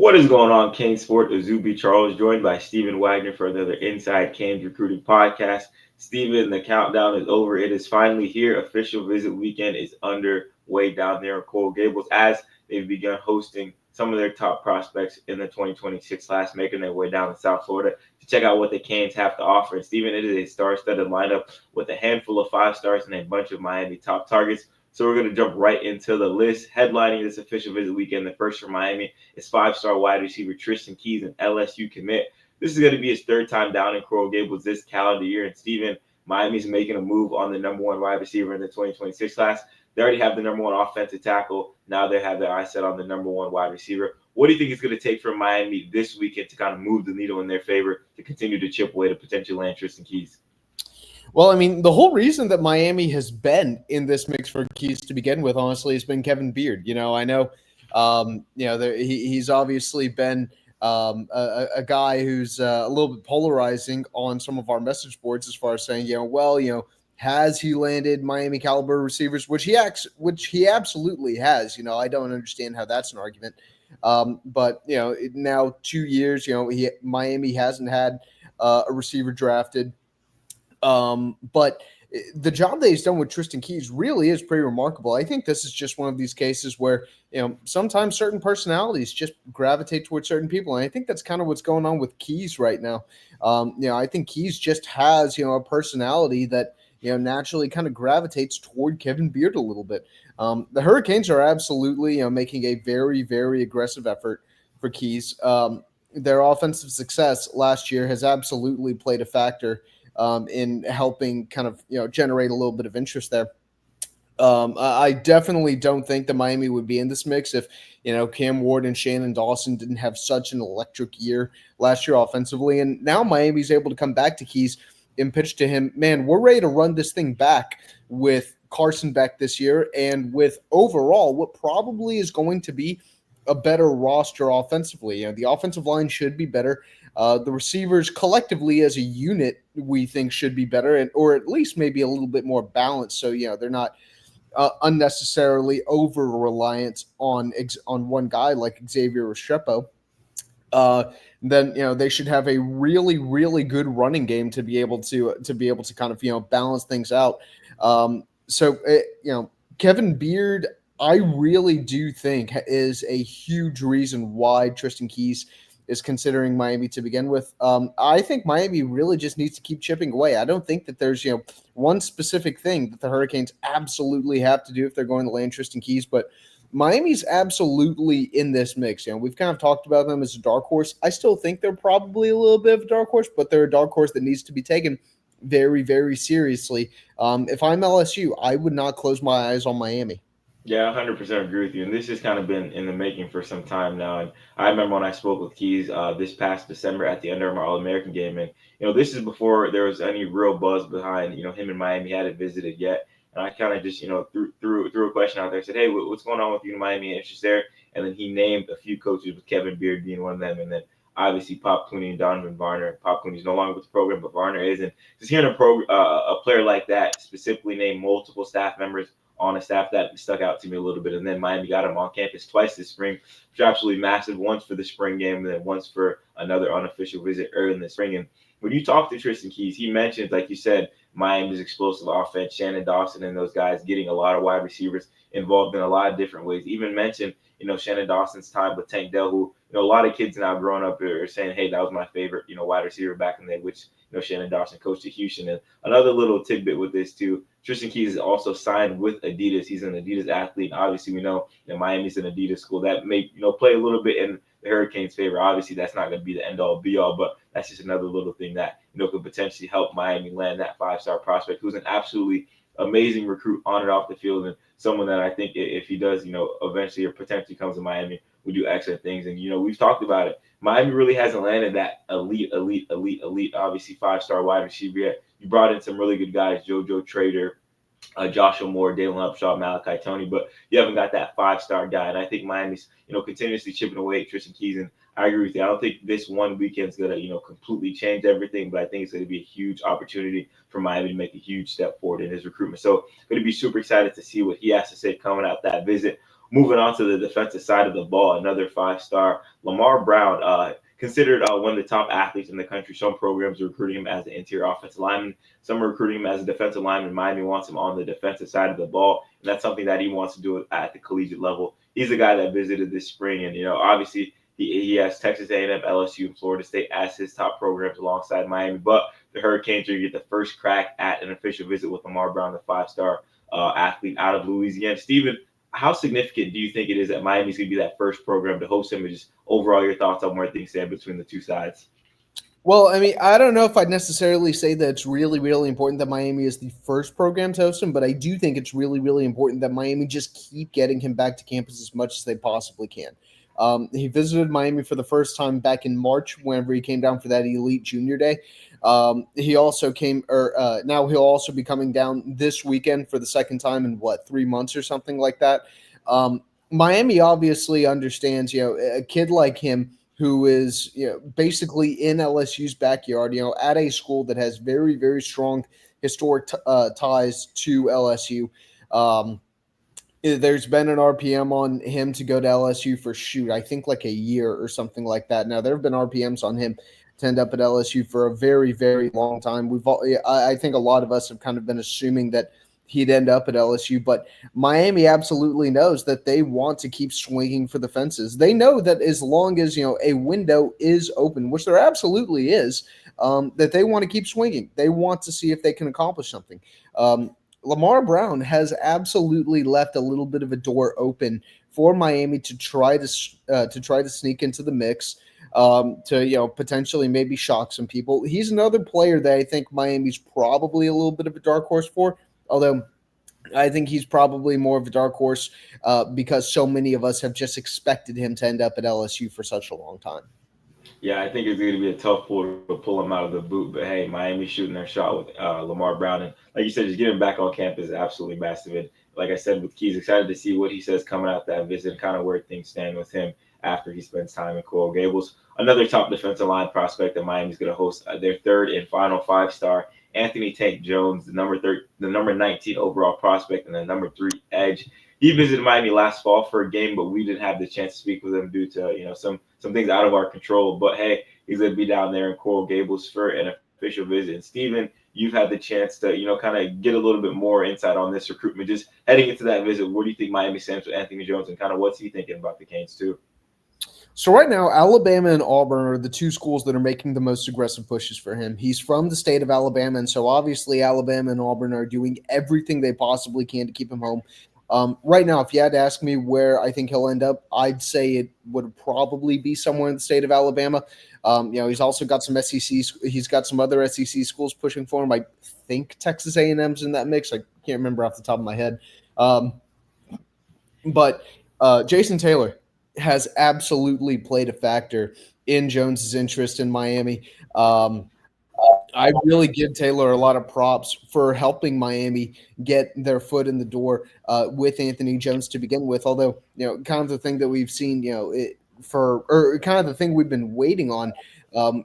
What is going on, CaneSport? Izubee Charles, joined by Stephen Wagner for another Inside Canes Recruiting podcast. Stephen, the countdown is over. It is finally here. Official visit weekend is underway down there in Coral Gables as they've begun hosting some of their top prospects in the 2026 class, making their way down to South Florida to check out what the Canes have to offer. And Stephen, it is a star-studded lineup with a handful of 5 stars and a bunch of Miami top targets. So we're going to jump right into the list. Headlining this official visit weekend, the first for Miami is 5-star wide receiver Tristan Keys, an LSU commit. This is going to be his third time down in Coral Gables this calendar year. And Steven, Miami's making a move on the number one wide receiver in the 2026 class. They already have the number one offensive tackle. Now they have their eyes set on the number one wide receiver. What do you think it's going to take for Miami this weekend to kind of move the needle in their favor to continue to chip away to potential land Tristan Keys? Well, I mean, the whole reason that Miami has been in this mix for Keys to begin with, honestly, has been Kevin Beard. I know, he's obviously been a guy who's a little bit polarizing on some of our message boards as far as saying, has he landed Miami caliber receivers, which he absolutely has. I don't understand how that's an argument. But now 2 years, Miami hasn't had a receiver drafted. But the job that he's done with Tristan Keys really is pretty remarkable. I think this is just one of these cases where, sometimes certain personalities just gravitate towards certain people. And I think that's kind of what's going on with Keys right now. I think Keys just has, a personality that, naturally kind of gravitates toward Kevin Beard a little bit. The Hurricanes are absolutely, making a very, very aggressive effort for Keys. Their offensive success last year has absolutely played a factor in helping kind of, generate a little bit of interest there. I definitely don't think that Miami would be in this mix if, Cam Ward and Shannon Dawson didn't have such an electric year last year offensively. And now Miami's able to come back to Keys and pitch to him, man, we're ready to run this thing back with Carson Beck this year and with overall what probably is going to be a better roster offensively. The offensive line should be better. The receivers collectively as a unit, we think should be better, or at least maybe a little bit more balanced. So, they're not unnecessarily over-reliant on one guy like Xavier Restrepo. Then they should have a really, really good running game to be able to kind of balance things out. Kevin Beard, I really do think is a huge reason why Tristan Keys is considering Miami to begin with. I think Miami really just needs to keep chipping away. I don't think that there's, one specific thing that the Hurricanes absolutely have to do if they're going to land Tristan Keys, but Miami's absolutely in this mix. We've kind of talked about them as a dark horse. I still think they're probably a little bit of a dark horse, but they're a dark horse that needs to be taken very, very seriously. If I'm LSU, I would not close my eyes on Miami. Yeah, 100% agree with you. And this has kind of been in the making for some time now. And I remember when I spoke with Keys this past December at the Under Armour All-American game. And, this is before there was any real buzz behind, him and Miami hadn't visited yet. And I kind of just, threw a question out there, said, hey, what's going on with you in Miami? Interest there? And then he named a few coaches, with Kevin Beard being one of them. And then obviously Pop Cooney and Donovan Varner. Pop Cooney's no longer with the program, but Varner is. And just hearing a player like that specifically name multiple staff members on a staff, that stuck out to me a little bit. And then Miami got him on campus twice this spring, which is absolutely massive. Once for the spring game and then once for another unofficial visit early in the spring. And when you talk to Tristan Keys, he mentioned, like you said, Miami's explosive offense, Shannon Dawson and those guys getting a lot of wide receivers involved in a lot of different ways. Even mentioned, Shannon Dawson's time with Tank Dell, who, a lot of kids now growing up are saying, hey, that was my favorite, wide receiver back in the day, which, Shannon Dawson coached at Houston. And another little tidbit with this too, Tristan Keys is also signed with Adidas. He's an Adidas athlete. Obviously, we know that Miami's an Adidas school. That may, play a little bit in the Hurricanes' favor. Obviously, that's not going to be the end-all, be-all, but that's just another little thing that, could potentially help Miami land that 5-star prospect, who's an absolutely amazing recruit on and off the field, and someone that I think if he does, eventually or potentially comes to Miami, will do excellent things. And, we've talked about it. Miami really hasn't landed that elite, obviously 5-star wide receiver yet. You brought in some really good guys, JoJo Trader, Joshua Moore, Dalen Upshaw, Malachi Tony, but you haven't got that 5-star guy. And I think Miami's, continuously chipping away at Tristan Keys. And I agree with you. I don't think this one weekend's going to, completely change everything, but I think it's going to be a huge opportunity for Miami to make a huge step forward in his recruitment. So going to be super excited to see what he has to say coming out that visit. moving on to the defensive side of the ball, another 5-star, Lamar Brown, considered one of the top athletes in the country. Some programs are recruiting him as an interior offensive lineman. Some are recruiting him as a defensive lineman. Miami wants him on the defensive side of the ball, and that's something that he wants to do at the collegiate level. He's a guy that visited this spring, and obviously he has Texas A&M, LSU, and Florida State as his top programs alongside Miami. But the Hurricanes are going to get the first crack at an official visit with Lamar Brown, the 5-star athlete out of Louisiana. Steven, how significant do you think it is that Miami's going to be that first program to host him? And just overall your thoughts on where things stand between the two sides? Well, I mean, I don't know if I'd necessarily say that it's really, really important that Miami is the first program to host him, but I do think it's really, really important that Miami just keep getting him back to campus as much as they possibly can. He visited Miami for the first time back in March whenever he came down for that Elite Junior Day. He also now he'll also be coming down this weekend for the second time in 3 months or something like that. Miami obviously understands, a kid like him who is, basically in LSU's backyard, at a school that has very, very strong historic ties to LSU. There's been an RPM on him to go to LSU for I think like a year or something like that. Now there have been RPMs on him to end up at LSU for a very, very long time. I think a lot of us have kind of been assuming that he'd end up at LSU, but Miami absolutely knows that they want to keep swinging for the fences. They know that as long as, a window is open, which there absolutely is, that they want to keep swinging. They want to see if they can accomplish something. Lamar Brown has absolutely left a little bit of a door open for Miami to try to sneak into the mix, to potentially maybe shock some people. He's another player that I think Miami's probably a little bit of a dark horse for, although I think he's probably more of a dark horse because so many of us have just expected him to end up at LSU for such a long time. Yeah, I think it's going to be a tough pull to pull him out of the boot. But hey, Miami's shooting their shot with Lamar Brown, and like you said, just getting him back on campus is absolutely massive. And like I said, with Keys, excited to see what he says coming out that visit, and kind of where things stand with him after he spends time in Coral Gables. Another top defensive line prospect that Miami's going to host their third and final 5-star, Anthony Tank Jones, the number 19 overall prospect and the number 3 edge. He visited Miami last fall for a game, but we didn't have the chance to speak with him due to some things out of our control. But hey, he's going to be down there in Coral Gables for an official visit. And Steven, you've had the chance to kind of get a little bit more insight on this recruitment. Just heading into that visit, where do you think Miami stands with Anthony Jones, and kind of what's he thinking about the Canes too? So right now, Alabama and Auburn are the two schools that are making the most aggressive pushes for him. He's from the state of Alabama, and so obviously Alabama and Auburn are doing everything they possibly can to keep him home. Right now, if you had to ask me where I think he'll end up, I'd say it would probably be somewhere in the state of Alabama. He's also got some SEC. He's got some other SEC schools pushing for him. I think Texas A&M's in that mix. I can't remember off the top of my head. But Jason Taylor has absolutely played a factor in Jones's interest in Miami. I really give Taylor a lot of props for helping Miami get their foot in the door with Anthony Jones to begin with. Although, kind of the thing that we've seen, kind of the thing we've been waiting on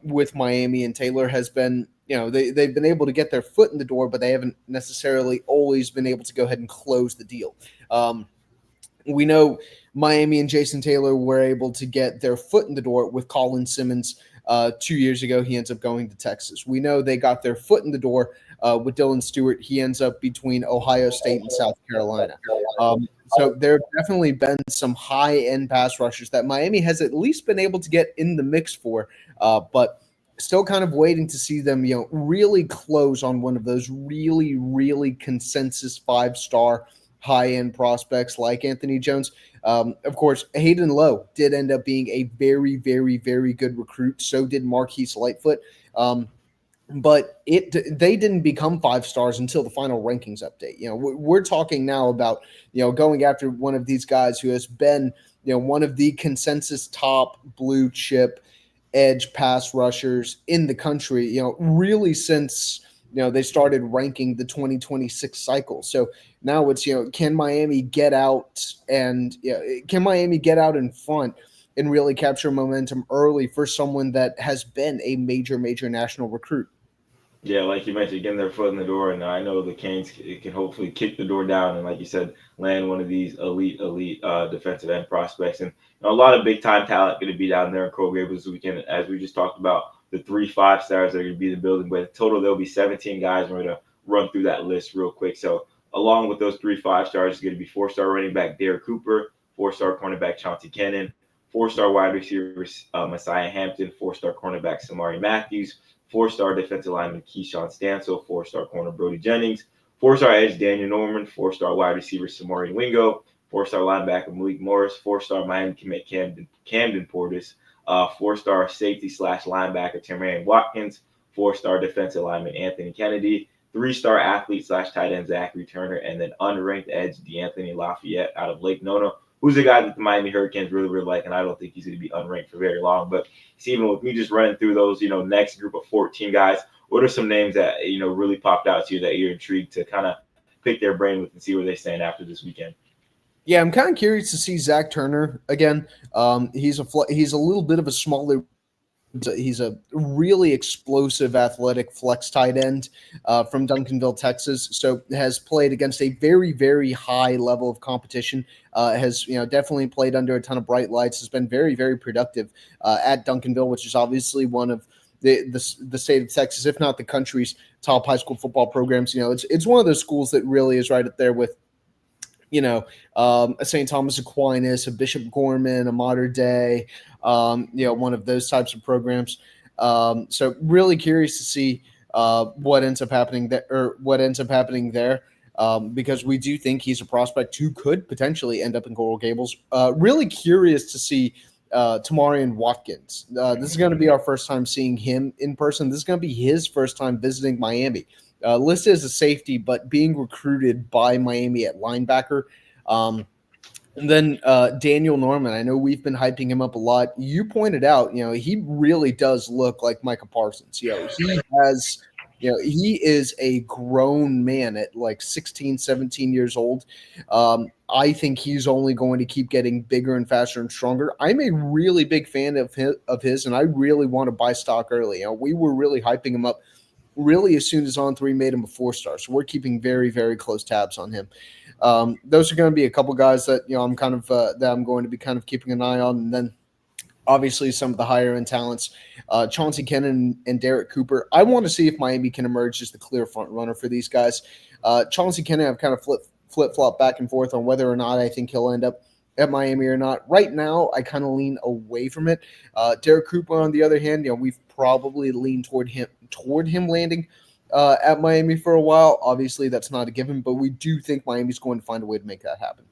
with Miami and Taylor has been, they've been able to get their foot in the door, but they haven't necessarily always been able to go ahead and close the deal. We know Miami and Jason Taylor were able to get their foot in the door with Colin Simmons 2 years ago. He ends up going to Texas. We know they got their foot in the door with Dylan Stewart. He ends up between Ohio State and South Carolina. So there have definitely been some high-end pass rushers that Miami has at least been able to get in the mix for, but still kind of waiting to see them, really close on one of those really, really consensus 5-star high-end prospects like Anthony Jones. Of course, Hayden Lowe did end up being a very, very, very good recruit. So did Marquise Lightfoot. But they didn't become 5 stars until the final rankings update. We're talking now about, going after one of these guys who has been, one of the consensus top blue chip edge pass rushers in the country, really since, they started ranking the 2026 cycle. So now it's, can Miami get out in front and really capture momentum early for someone that has been a major, major national recruit? Yeah, like you mentioned, getting their foot in the door, and I know the Canes can hopefully kick the door down, and like you said, land one of these elite defensive end prospects, and a lot of big time talent going to be down there in Coral Gables this weekend. As we just talked about, the 3 5 stars that are going to be in the building, but in total there'll be 17 guys. We're going to run through that list real quick. So along with those 3 5 stars, is going to be 4 star running back Derek Cooper, 4 star cornerback Chauncey Cannon, 4 star wide receiver Messiah Hampton, 4 star cornerback Samari Matthews, 4 star defensive lineman Keyshawn Stansel, 4 star corner Brody Jennings, 4 star edge Daniel Norman, 4 star wide receiver Samari Wingo, 4 star linebacker Malik Morris, 4 star Miami commit Camden Portis, 4 star safety slash linebacker Tamarian Watkins, 4 star defensive lineman Anthony Kennedy, 3 star athlete slash tight end Zachary Turner, and then unranked edge DeAnthony Lafayette out of Lake Nona, who's a guy that the Miami Hurricanes really like, and I don't think he's going to be unranked for very long. But Steven, with me just running through those, next group of 14 guys, what are some names that, really popped out to you that you're intrigued to kind of pick their brain with and see where they stand after this weekend? Yeah, I'm kind of curious to see Zach Turner again. He's a little bit of a smaller. He's a really explosive, athletic flex tight end from Duncanville, Texas. So has played against a very, very high level of competition. Has definitely played under a ton of bright lights. Has been very, very productive at Duncanville, which is obviously one of the state of Texas, if not the country's top high school football programs. It's one of those schools that really is right up there with a St. Thomas Aquinas, a Bishop Gorman, a Mater Dei, one of those types of programs. So really curious to see what ends up happening there. Because we do think he's a prospect who could potentially end up in Coral Gables. Really curious to see Tamarian Watkins. This is going to be our first time seeing him in person. This is going to be his first time visiting Miami. Listed as a safety, but being recruited by Miami at linebacker. And then Daniel Norman, I know we've been hyping him up a lot. You pointed out, he really does look like Micah Parsons. He is a grown man at like 16, 17 years old. I think he's only going to keep getting bigger and faster and stronger. I'm a really big fan of his, and I really want to buy stock early. We were really hyping him up really as soon as On3 made him a 4-star. So we're keeping very, very close tabs on him. Those are going to be a couple guys that, I'm going to be kind of keeping an eye on. And then obviously some of the higher end talents, Chauncey Cannon and Derek Cooper. I want to see if Miami can emerge as the clear front runner for these guys. Chauncey Cannon, I've kind of flip-flop back and forth on whether or not I think he'll end up at Miami or not. Right now, I kind of lean away from it. Derek Cooper, on the other hand, we've probably leaned toward him landing at Miami for a while. Obviously, that's not a given, but we do think Miami's going to find a way to make that happen.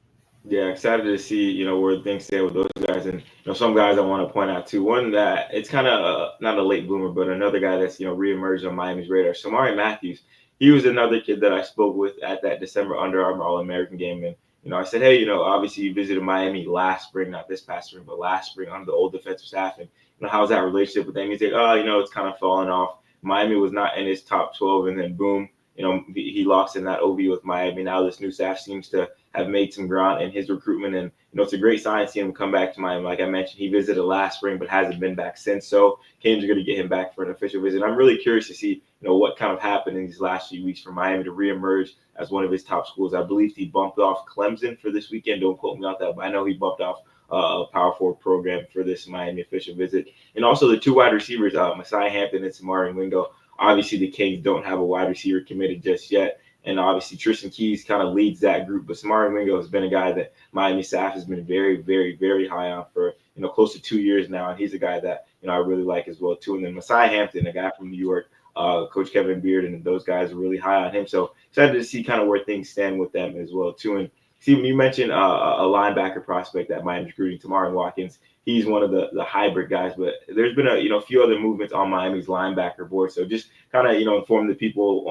Yeah, excited to see where things stand with those guys, and some guys I want to point out too. One that it's kind of not a late bloomer, but another guy that's reemerged on Miami's radar, Samari Matthews. He was another kid that I spoke with at that December Under Armour All American game, and I said, hey, obviously you visited Miami last spring, not this past spring, but last spring on the old defensive staff, and how's that relationship with them? He said, oh, it's kind of fallen off. Miami was not in his top 12, and then boom, he locks in that OB with Miami. Now this new staff seems to have made some ground in his recruitment, and it's a great sign to see him come back to Miami. Like I mentioned, he visited last spring but hasn't been back since. So Canes are going to get him back for an official visit. I'm really curious to see what kind of happened in these last few weeks for Miami to reemerge as one of his top schools. I believe he bumped off Clemson for this weekend. Don't quote me on that, but I know he bumped off a Power 4 program for this Miami official visit. And also the two wide receivers, Messiah Hampton and Samari Wingo. Obviously, the Canes don't have a wide receiver committed just yet. And obviously, Tristan Keys kind of leads that group. But Samari Wingo has been a guy that Miami staff has been very, very, very high on for, close to 2 years now. And he's a guy that, I really like as well, too. And then Messiah Hampton, a guy from New York, Coach Kevin Beard, and those guys are really high on him. So excited to see kind of where things stand with them as well, too. And Steven, you mentioned a linebacker prospect that Miami's recruiting, Tamarian Watkins. He's one of the hybrid guys, but there's been a few other movements on Miami's linebacker board. So just kind of inform the people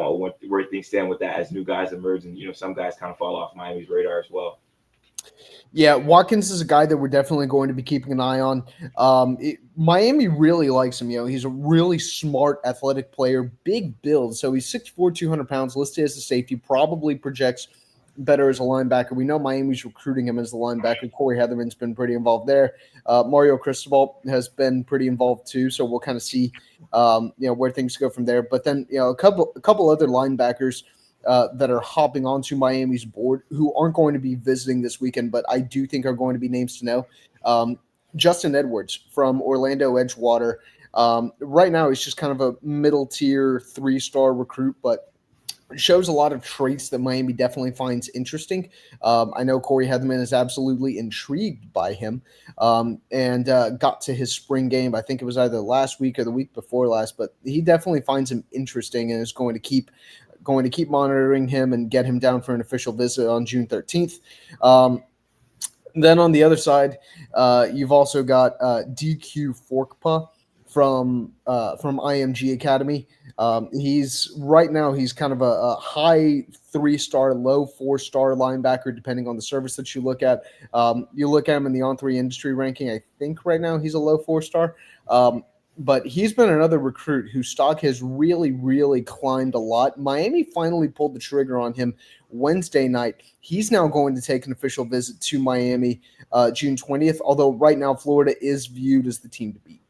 where things stand with that as new guys emerge, and some guys kind of fall off Miami's radar as well. Yeah, Watkins is a guy that we're definitely going to be keeping an eye on. Miami really likes him. He's a really smart, athletic player, big build. So he's 6'4", 200 pounds, listed as a safety, probably projects better as a linebacker. We know Miami's recruiting him as the linebacker. Corey Heatherman's been pretty involved there. Mario Cristobal has been pretty involved too. So we'll kind of see, where things go from there. But then, a couple other linebackers that are hopping onto Miami's board who aren't going to be visiting this weekend, but I do think are going to be names to know. Justin Edwards from Orlando Edgewater. Right now, he's just kind of a middle tier 3-star recruit, but shows a lot of traits that Miami definitely finds interesting. I know Corey Heatherman is absolutely intrigued by him, and got to his spring game. I think it was either last week or the week before last, but he definitely finds him interesting and is going to keep monitoring him and get him down for an official visit on June 13th. Then on the other side, you've also got DQ Forkpa from IMG Academy. He's kind of a high 3-star, low 4-star linebacker, depending on the service that you look at. You look at him in the On3 industry ranking. I think right now he's a low 4-star. But he's been another recruit whose stock has really, really climbed a lot. Miami finally pulled the trigger on him Wednesday night. He's now going to take an official visit to Miami June 20th, although right now Florida is viewed as the team to beat.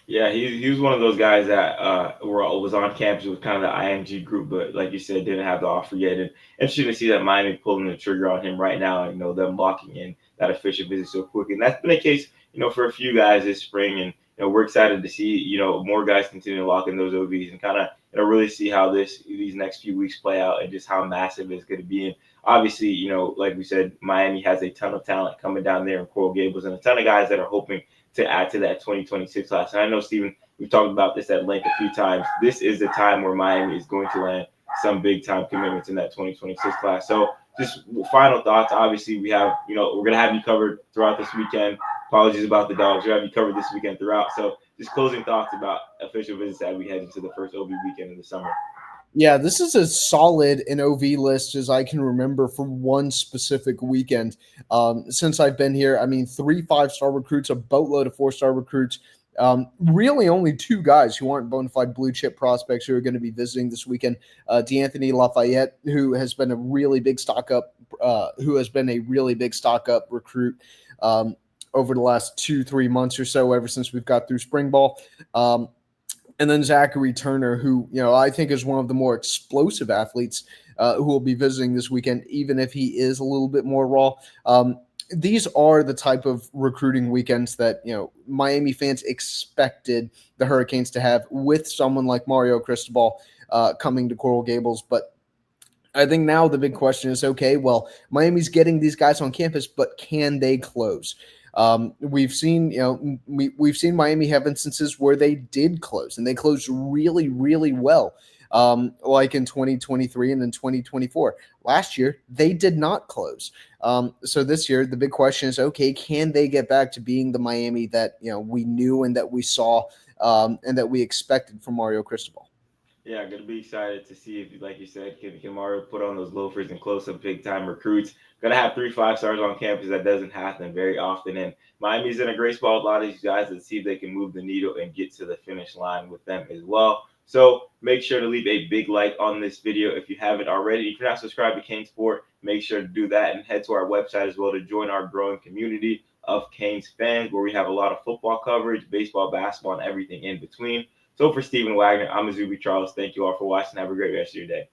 Yeah, he was one of those guys that was on campus with kind of the IMG group, but like you said, didn't have the offer yet. And interesting to see that Miami pulling the trigger on him right now, them locking in that official visit so quick. And that's been the case, for a few guys this spring. And, we're excited to see, more guys continue to lock in those OVs and kind of, really see how these next few weeks play out and just how massive it's going to be. And obviously, like we said, Miami has a ton of talent coming down there in Coral Gables and a ton of guys that are hoping to add to that 2026 class. And I know, Steven, we've talked about this at length a few times. This is the time where Miami is going to land some big-time commitments in that 2026 class. So just final thoughts. Obviously, we have, we're going to have you covered throughout this weekend. Apologies about the dogs. We're going to have you covered this weekend throughout. So just closing thoughts about official visits as we head into the first OV weekend of the summer. Yeah, this is as solid an OV list as I can remember for one specific weekend since I've been here. I mean, 3 5-star recruits, a boatload of 4-star recruits. Really only 2 guys who aren't bona fide blue chip prospects who are going to be visiting this weekend. D'Anthony Lafayette, who has been a really big stock up recruit over the last 2-3 months or so, ever since we've got through spring ball. And then Zachary Turner, who, I think is one of the more explosive athletes who will be visiting this weekend, even if he is a little bit more raw. These are the type of recruiting weekends that, Miami fans expected the Hurricanes to have with someone like Mario Cristobal coming to Coral Gables. But I think now the big question is, okay, well, Miami's getting these guys on campus, but can they close? We've seen, we've seen Miami have instances where they did close and they closed really, really well. Like in 2023 and in 2024. Last year, they did not close. So this year, the big question is, okay, can they get back to being the Miami that, we knew and that we saw and that we expected from Mario Cristobal? Yeah, going to be excited to see if, like you said, can Mario put on those loafers and close some big-time recruits. Going to have 3 5-stars on campus. That doesn't happen very often. And Miami's in a great spot with a lot of these guys. Let's see if they can move the needle and get to the finish line with them as well. So make sure to leave a big like on this video if you haven't already. If you're not subscribed to CaneSport, make sure to do that and head to our website as well to join our growing community of Canes fans, where we have a lot of football coverage, baseball, basketball, and everything in between. So for Stephen Wagner, I'm Izubee Charles. Thank you all for watching. Have a great rest of your day.